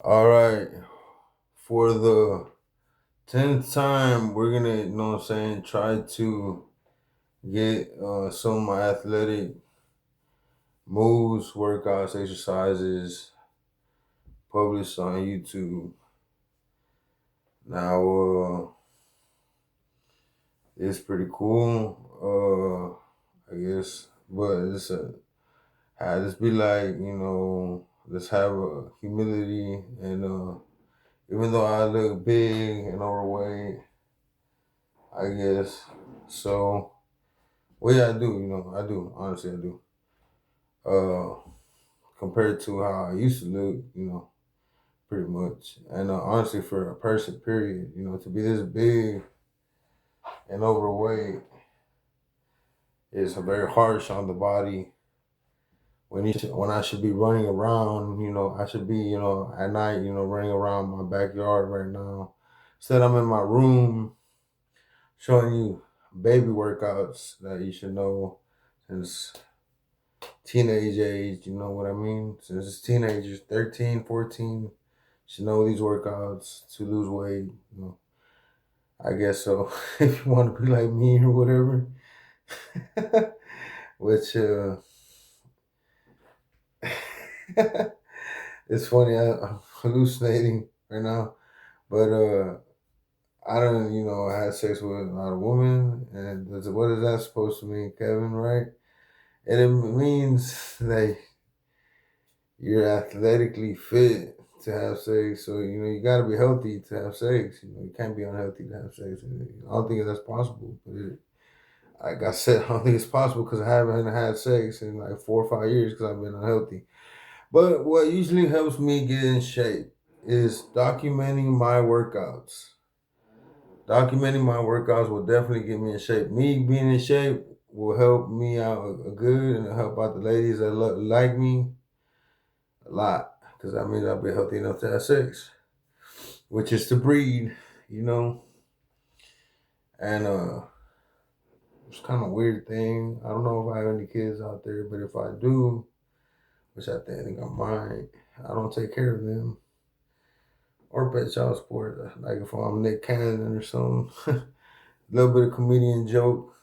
All right. For the 10th time, we're gonna, what I'm saying, try to get some of my athletic moves, workouts, exercises published on YouTube. Now, it's pretty cool, I guess, but just be like, let's have a humility and, even though I look big and overweight, I guess. So, well, yeah, I do. I do. Honestly, I do. Uh, Compared to how I used to look, pretty much. And honestly, for a person, period, to be this big and overweight is very harsh on the body. When I should be running around, I should be, at night, running around my backyard right now. Instead, I'm in my room showing you baby workouts that you should know since teenage age, you know what I mean? Since it's teenagers, 13, 14, should know these workouts to lose weight, I guess so. If you want to be like me or whatever. Which it's funny, I'm hallucinating right now. But I don't, had sex with a lot of women, and what is that supposed to mean, Kevin, right? And it means that you're athletically fit to have sex. So you got to be healthy to have sex. You can't be unhealthy to have sex. I don't think that's possible. But like I said, I don't think it's possible because I haven't had sex in like 4 or 5 years because I've been unhealthy. But what usually helps me get in shape is documenting my workouts. Documenting my workouts will definitely get me in shape. Me being in shape will help me out good and help out the ladies that like me a lot because that means I'll be healthy enough to have sex, which is to breed, you know. And it's kind of a weird thing. I don't know if I have any kids out there, but if I do, which I think I might, I don't take care of them or pay child support. Like if I'm Nick Cannon or something, a little bit of comedian joke.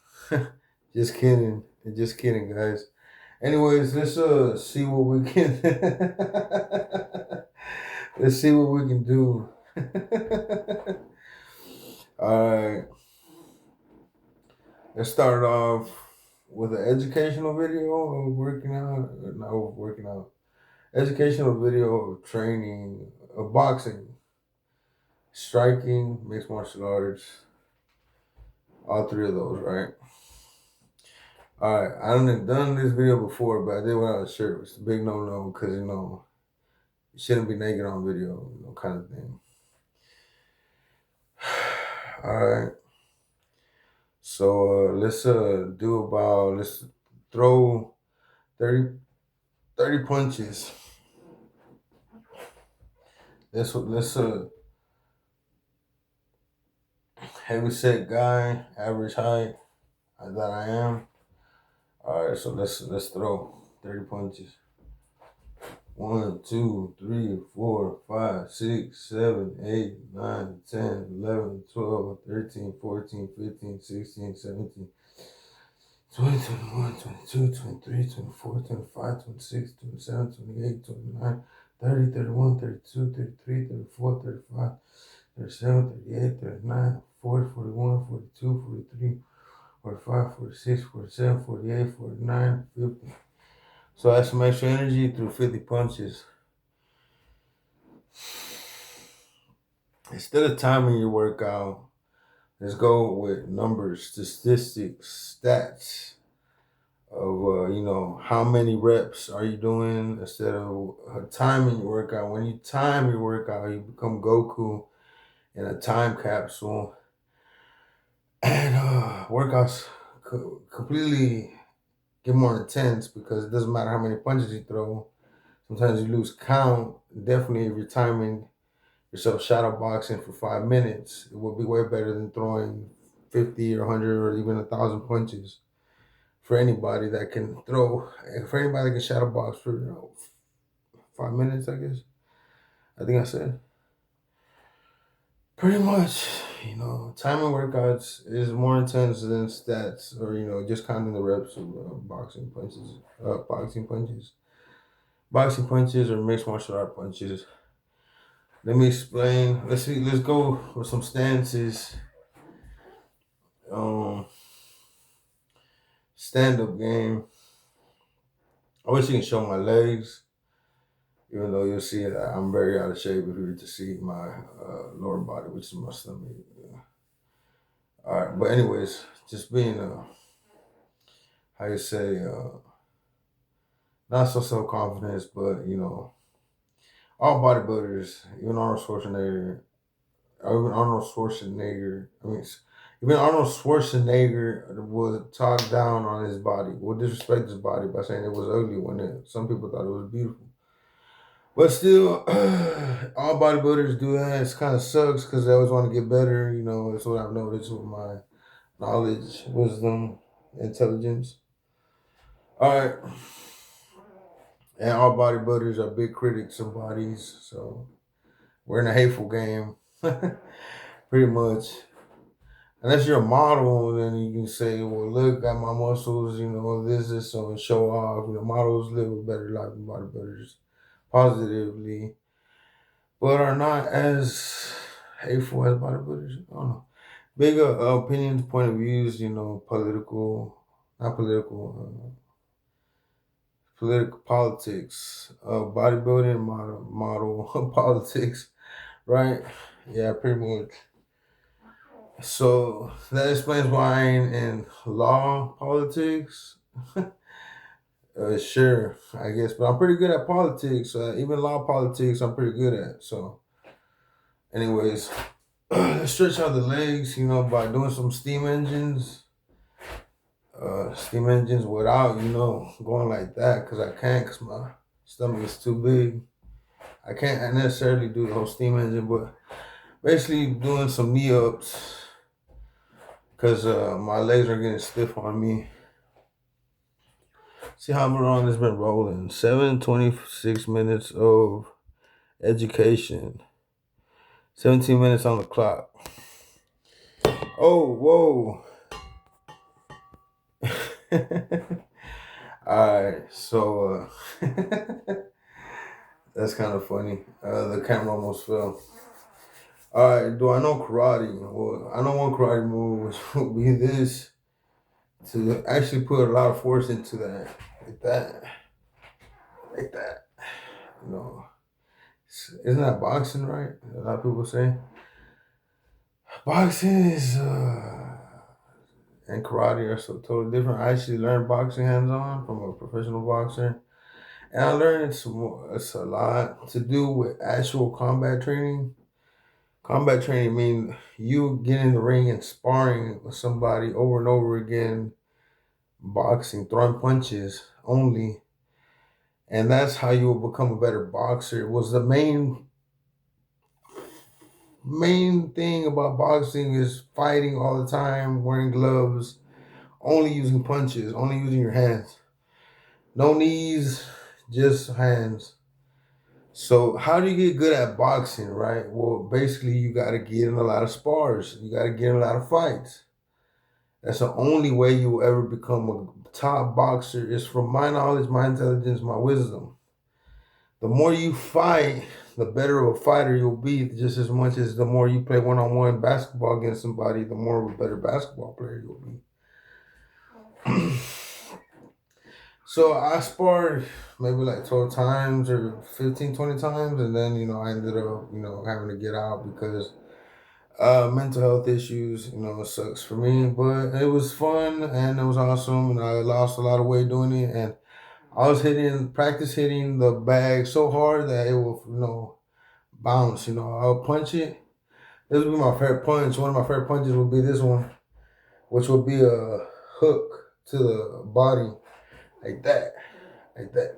Just kidding, just kidding, guys. Anyways, let's see what we can. Let's see what we can do. All right. Let's start off with an educational video of working out. Not working out. Educational video of training of boxing, striking, mixed martial arts. All three of those, right? All right. I done this video before, but I did without a shirt. It's a big no because you shouldn't be naked on video, kind of thing. All right. So let's throw 30, 30 punches. Let's heavy set guy, average height that I am. All right, so let's throw 30 punches. 1, 2, 3, 4, 5, 6, 7, 8, 9, 10, 11, 12, 13, 14, 15, 16, 17, 20, 21, 22, 23, 24, 25, 26, 27, 28, 29, 30, 31, 32, 33, 34, 35, 37, 38, 39, 40, 41, 42, 43, 45, 46, 47, 48, 49, 50. So add some extra energy through 50 punches. Instead of timing your workout, let's go with numbers, statistics, stats of how many reps are you doing instead of timing your workout. When you time your workout, you become Goku in a time capsule, and workouts completely get more intense because it doesn't matter how many punches you throw. Sometimes you lose count. Definitely, if you're timing yourself shadow boxing for 5 minutes, it would be way better than throwing 50 or 100 or even 1,000 punches for anybody that can throw, for anybody that can shadow box for 5 minutes, I guess. I think I said pretty much. Timing workouts is more intense than stats or just counting the reps of boxing punches. Boxing punches or mixed martial art punches. Let me explain. Let's see. Let's go with some stances. Um, Stand up game. I wish you can show my legs, even though you'll see that I'm very out of shape if you were to see my lower body, which is my stomach. Yeah. All right, but anyways, just being how you say not so self confidence, but all bodybuilders, even Arnold Schwarzenegger would talk down on his body, would disrespect his body by saying it was ugly when some people thought it was beautiful. But still, all bodybuilders do that. It kind of sucks because they always want to get better. That's what I've noticed with my knowledge, wisdom, intelligence. All right. And all bodybuilders are big critics of bodies. So we're in a hateful game. Pretty much. Unless you're a model, then you can say, well, look, got my muscles, this, so and show off. Models live a better life than bodybuilders positively, but are not as hateful as bodybuilders. I don't know. Big opinions, point of views, political, not political politics, bodybuilding model politics, right? Yeah, pretty much. So that explains why I ain't in law politics. Sure, I guess, but I'm pretty good at politics. Even law politics, I'm pretty good at. So, anyways, let's stretch out the legs, by doing some steam engines. Steam engines without, going like that, because I can't, because my stomach is too big. I can't necessarily do the whole steam engine, but basically doing some knee ups, because my legs are getting stiff on me. See how long it's been rolling. 7:26 of education. 17 minutes on the clock. Oh, whoa. Alright, so that's kind of funny. The camera almost fell. Alright, do I know karate? Well, I know one karate move, which would be this, to actually put a lot of force into that. Like that. Like that. You know. Isn't that boxing, right? A lot of people say. Boxing is and karate are so totally different. I actually learned boxing hands on from a professional boxer. And I learned it's a lot to do with actual combat training. Combat training means you get in the ring and sparring with somebody over and over again, boxing, throwing punches only. And that's how you will become a better boxer. It was the main thing about boxing is fighting all the time, wearing gloves, only using punches, only using your hands. No knees, just hands. So how do you get good at boxing, right? Well, basically you got to get in a lot of spars. You got to get in a lot of fights. That's the only way you will ever become a top boxer is from my knowledge, my intelligence, my wisdom. The more you fight, the better of a fighter you'll be, just as much as the more you play one-on-one basketball against somebody, the more of a better basketball player you'll be. So I sparred maybe like 12 times or 15, 20 times. And then, I ended up, having to get out because mental health issues, it sucks for me. But it was fun and it was awesome. And I lost a lot of weight doing it. And I was practice hitting the bag so hard that it will, bounce. I'll punch it. This would be my favorite punch. One of my favorite punches would be this one, which would be a hook to the body like that. Like that.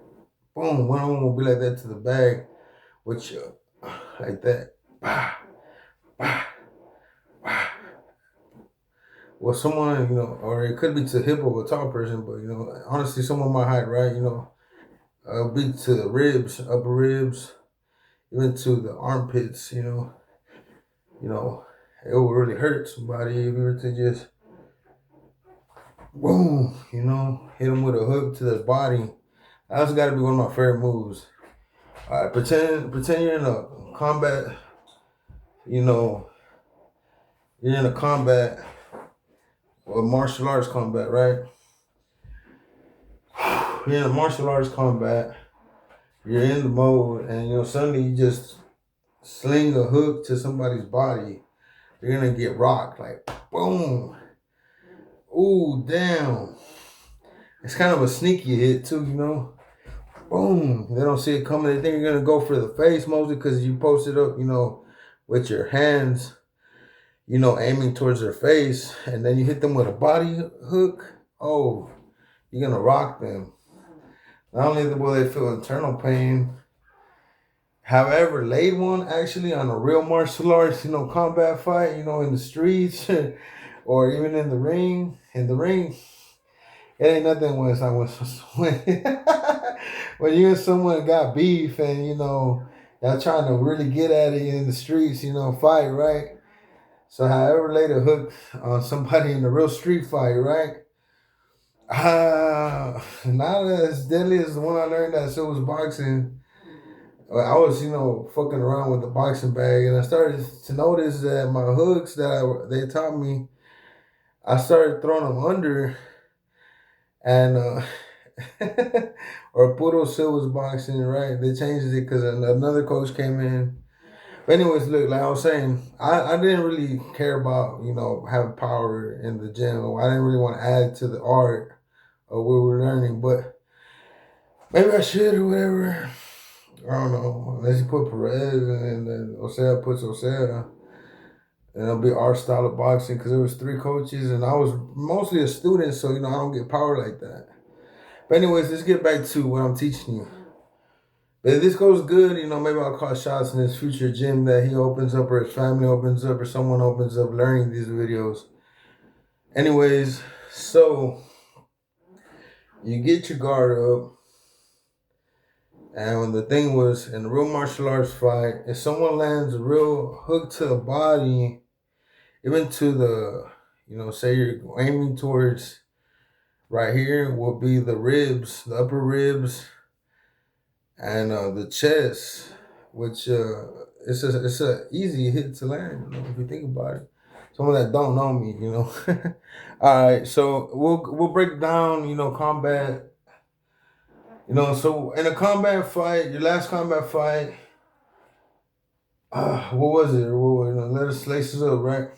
Boom. One of them will be like that to the bag, which like that. Bah, bah, bah. Well, someone, or it could be to the hip of a tall person, but honestly, someone my height, right? Be to the ribs, upper ribs. even to the armpits. It will really hurt somebody if you were to just boom, hit them with a hook to the body. That's got to be one of my favorite moves. All right, pretend you're in a combat. You know, you're in a combat or martial arts combat, right? You're in a martial arts combat. You're in the mode, and suddenly you just sling a hook to somebody's body. You're gonna get rocked, like boom. Ooh, damn. It's kind of a sneaky hit too, Boom. They don't see it coming. They think you're gonna go for the face mostly because you posted up, with your hands, aiming towards their face, and then you hit them with a body hook. Oh, you're gonna rock them. Not only will they feel internal pain, however, laid one actually on a real martial arts, combat fight, in the streets or even in the ring. In the ring, it ain't nothing when it's not when you and someone got beef and y'all trying to really get at it in the streets, fight, right? So however laid a hook on somebody in the real street fight, right? Not as deadly as the one I learned that shit was boxing. I was, fucking around with the boxing bag, and I started to notice that my hooks that they taught me, I started throwing them under, and or Puro Silva's boxing, right? They changed it because another coach came in. But anyways, look, like I was saying, I didn't really care about, having power in the gym. I didn't really want to add to the art of what we were learning, but maybe I should or whatever. I don't know. Unless you put Perez and then Osea puts Osea. And it'll be our style of boxing because there was 3 coaches and I was mostly a student, so I don't get power like that. But anyways, let's get back to what I'm teaching you. But if this goes good, maybe I'll call shots in his future gym that he opens up or his family opens up or someone opens up learning these videos. Anyways, so you get your guard up. And when the thing was in a real martial arts fight, if someone lands a real hook to the body, even to the, say you're aiming towards right here will be the ribs, the upper ribs, and the chest, which it's a easy hit to land, if you think about it. Someone that don't know me, All right, so we'll break down, combat. So in a combat fight, your last combat fight, what was it? Let us lace this up, right?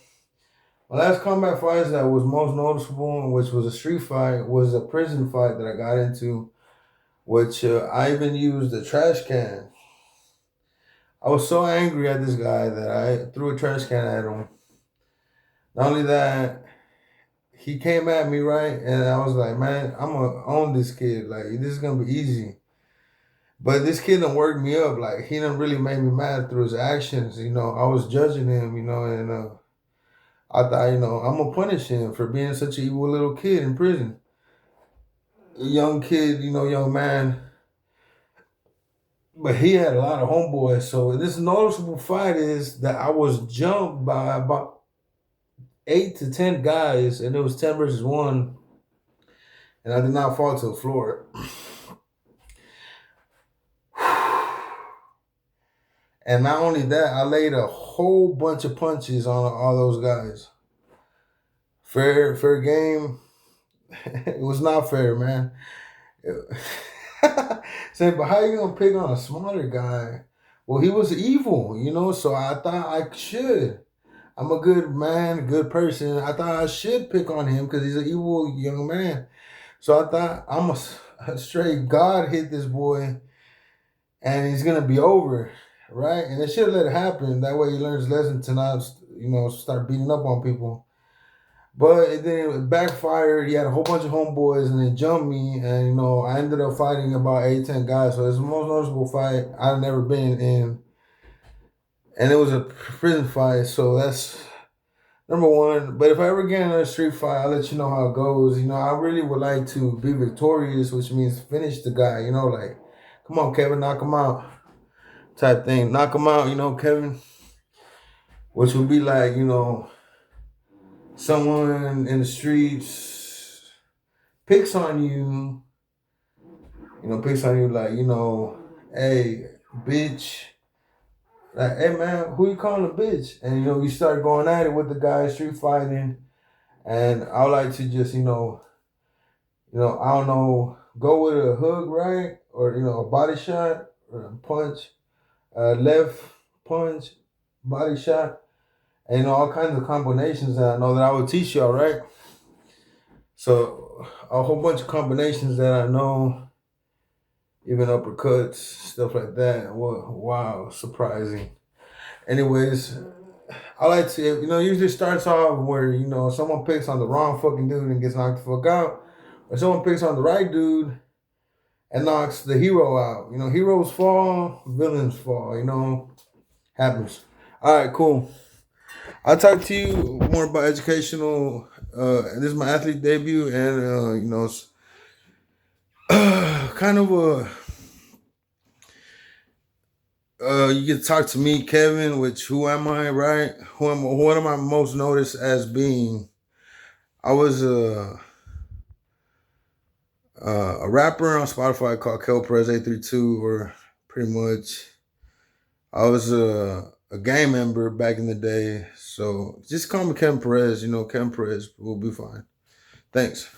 My last combat fight that was most noticeable, which was a street fight, was a prison fight that I got into, which I even used a trash can. I was so angry at this guy that I threw a trash can at him. Not only that, he came at me, right? And I was like, man, I'm going to own this kid. Like, this is going to be easy. But this kid done worked me up. Like, he done really made me mad through his actions. I was judging him, and I thought, I'm going to punish him for being such an evil little kid in prison. A young kid, young man. But he had a lot of homeboys. So this noticeable fight is that I was jumped by about 8 to 10 guys, and it was 10 versus 1. And I did not fall to the floor. And not only that, I laid a whole bunch of punches on all those guys. Fair game. It was not fair, man. Say, but how you gonna pick on a smaller guy? Well, he was evil, so I thought I should. I'm a good man, good person. I thought I should pick on him because he's an evil young man. So I thought I'm a straight God hit this boy and he's gonna be over, right? And they should have let it happen. That way he learns his lesson to not, start beating up on people. But then it backfired. He had a whole bunch of homeboys and they jumped me. And, I ended up fighting about 8, 10 guys. So it's the most noticeable fight I've never been in. And it was a prison fight. So that's number one. But if I ever get in a street fight, I'll let you know how it goes. I really would like to be victorious, which means finish the guy. Like, come on, Kevin, knock him out. type thing. Knock him out, Kevin. Which would be like, someone in the streets picks on you, picks on you like, hey, bitch. Like, hey man, who you calling a bitch? And you start going at it with the guy, street fighting. And I would like to just, I don't know, go with a hug, right? Or, a body shot or a punch, left punch, body shot, and all kinds of combinations that I know that I would teach y'all, right? So a whole bunch of combinations that I know, even uppercuts, stuff like that. Wow, surprising. Anyways, I like to, usually starts off where, someone picks on the wrong fucking dude and gets knocked the fuck out. Or someone picks on the right dude and knocks the hero out. Heroes fall, villains fall, happens. All right, cool. I'll talk to you more about educational. This is my athlete debut, and it's kind of a. You get to talk to me, Kevin. Which who am I, right? What am I most noticed as being? I was a rapper on Spotify called Perez 832, or pretty much. I was a gang member back in the day, so just call me Kevin Perez. Kevin Perez will be fine. Thanks.